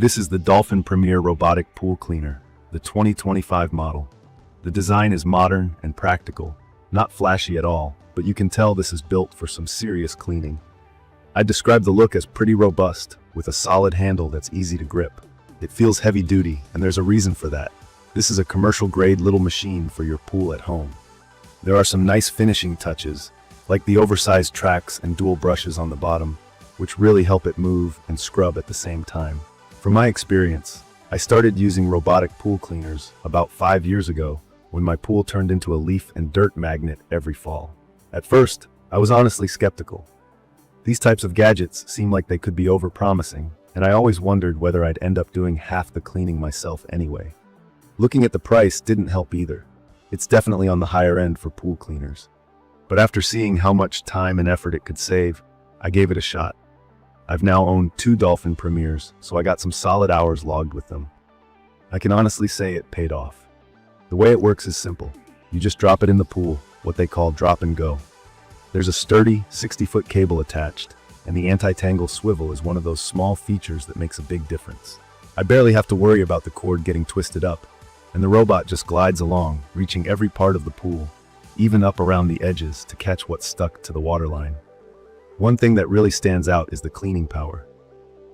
This is the Dolphin Premier Robotic Pool Cleaner, the 2025 model. The design is modern and practical, not flashy at all, but you can tell this is built for some serious cleaning. I'd describe the look as pretty robust, with a solid handle that's easy to grip. It feels heavy duty, and there's a reason for that. This is a commercial-grade little machine for your pool at home. There are some nice finishing touches, like the oversized tracks and dual brushes on the bottom, which really help it move and scrub at the same time. From my experience, I started using robotic pool cleaners about 5 years ago when my pool turned into a leaf and dirt magnet every fall. At first, I was honestly skeptical. These types of gadgets seem like they could be over-promising, and I always wondered whether I'd end up doing half the cleaning myself anyway. Looking at the price didn't help either. It's definitely on the higher end for pool cleaners. But after seeing how much time and effort it could save, I gave it a shot. I've now owned 2 Dolphin Premiers, so I got some solid hours logged with them. I can honestly say it paid off. The way it works is simple. You just drop it in the pool, what they call drop and go. There's a sturdy 60-foot cable attached, and the anti-tangle swivel is one of those small features that makes a big difference. I barely have to worry about the cord getting twisted up, and the robot just glides along, reaching every part of the pool, even up around the edges to catch what's stuck to the waterline. One thing that really stands out is the cleaning power.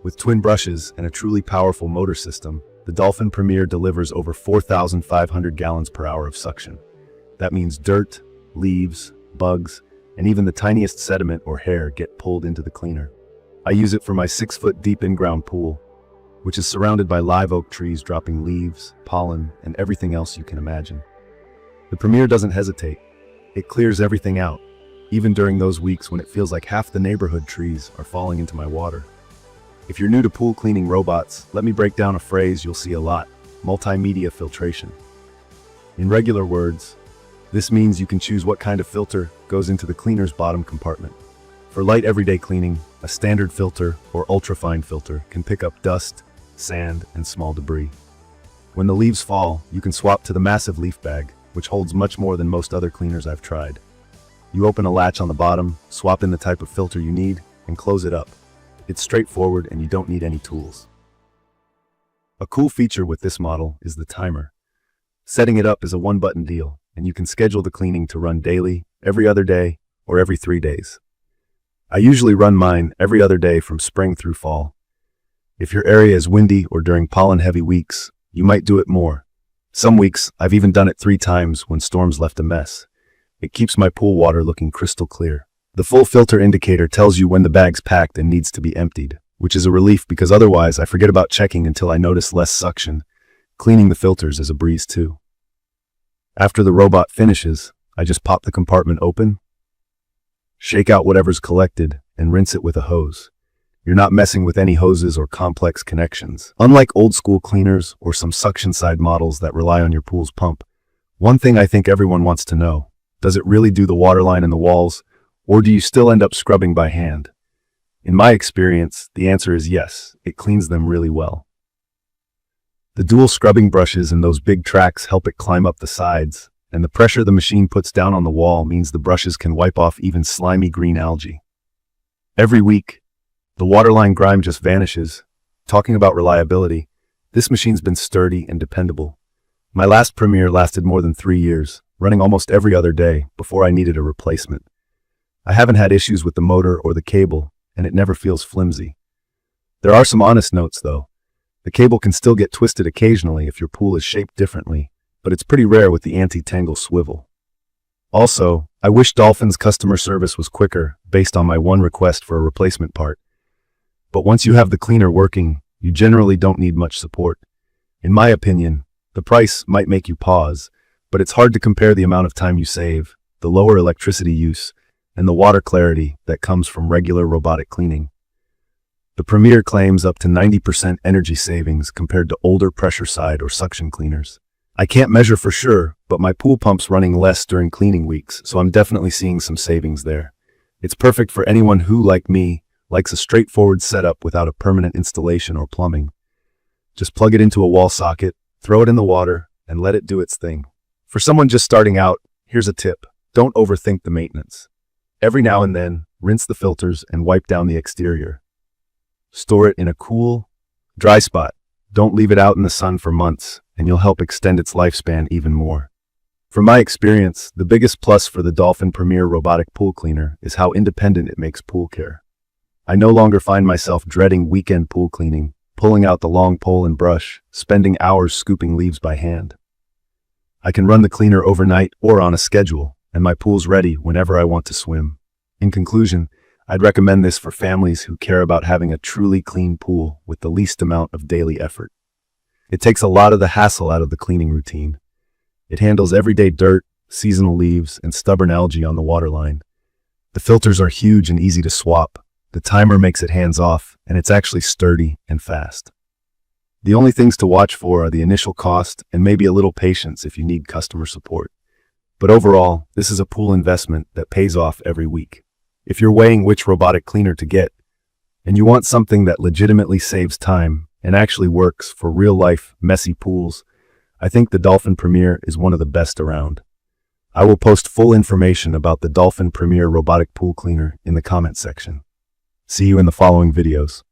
With twin brushes and a truly powerful motor system, the Dolphin Premier delivers over 4,500 gallons per hour of suction. That means dirt, leaves, bugs, and even the tiniest sediment or hair get pulled into the cleaner. I use it for my 6-foot deep in-ground pool, which is surrounded by live oak trees dropping leaves, pollen, and everything else you can imagine. The Premier doesn't hesitate. It clears everything out, even during those weeks when it feels like half the neighborhood trees are falling into my water. If you're new to pool cleaning robots, let me break down a phrase you'll see a lot: multimedia filtration. In regular words, this means you can choose what kind of filter goes into the cleaner's bottom compartment. For light everyday cleaning, a standard filter or ultrafine filter can pick up dust, sand, and small debris. When the leaves fall, you can swap to the massive leaf bag, which holds much more than most other cleaners I've tried. You open a latch on the bottom, swap in the type of filter you need, and close it up. It's straightforward and you don't need any tools. A cool feature with this model is the timer. Setting it up is a one-button deal, and you can schedule the cleaning to run daily, every other day, or every 3 days. I usually run mine every other day from spring through fall. If your area is windy or during pollen-heavy weeks, you might do it more. Some weeks, I've even done it 3 times when storms left a mess. It keeps my pool water looking crystal clear. The full filter indicator tells you when the bag's packed and needs to be emptied, which is a relief because otherwise I forget about checking until I notice less suction. Cleaning the filters is a breeze too. After the robot finishes, I just pop the compartment open, shake out whatever's collected, and rinse it with a hose. You're not messing with any hoses or complex connections. Unlike old-school cleaners or some suction-side models that rely on your pool's pump, one thing I think everyone wants to know: does it really do the waterline in the walls, or do you still end up scrubbing by hand? In my experience, the answer is yes, it cleans them really well. The dual scrubbing brushes and those big tracks help it climb up the sides, and the pressure the machine puts down on the wall means the brushes can wipe off even slimy green algae. Every week, the waterline grime just vanishes. Talking about reliability, this machine's been sturdy and dependable. My last Premier lasted more than 3 years, running almost every other day before I needed a replacement. I haven't had issues with the motor or the cable, and it never feels flimsy. There are some honest notes though. The cable can still get twisted occasionally if your pool is shaped differently, but it's pretty rare with the anti-tangle swivel. Also, I wish Dolphin's customer service was quicker based on my one request for a replacement part. But once you have the cleaner working, you generally don't need much support. In my opinion, the price might make you pause, but it's hard to compare the amount of time you save, the lower electricity use, and the water clarity that comes from regular robotic cleaning. The Premier claims up to 90% energy savings compared to older pressure side or suction cleaners. I can't measure for sure, but my pool pump's running less during cleaning weeks, so I'm definitely seeing some savings there. It's perfect for anyone who, like me, likes a straightforward setup without a permanent installation or plumbing. Just plug it into a wall socket, throw it in the water, and let it do its thing. For someone just starting out, here's a tip: don't overthink the maintenance. Every now and then, rinse the filters and wipe down the exterior. Store it in a cool, Dry spot. Don't leave it out in the sun for months, and you'll help extend its lifespan even more. From my experience, the biggest plus for the Dolphin Premier robotic pool cleaner is how independent it makes pool care. I no longer find myself dreading weekend pool cleaning, pulling out the long pole and brush, spending hours scooping leaves by hand. I can run the cleaner overnight or on a schedule, and my pool's ready whenever I want to swim. In conclusion, I'd recommend this for families who care about having a truly clean pool with the least amount of daily effort. It takes a lot of the hassle out of the cleaning routine. It handles everyday dirt, seasonal leaves, and stubborn algae on the waterline. The filters are huge and easy to swap. The timer makes it hands-off, and it's actually sturdy and fast. The only things to watch for are the initial cost and maybe a little patience if you need customer support. But overall, this is a pool investment that pays off every week. If you're weighing which robotic cleaner to get, and you want something that legitimately saves time and actually works for real-life, messy pools, I think the Dolphin Premier is one of the best around. I will post full information about the Dolphin Premier robotic pool cleaner in the comment section. See you in the following videos.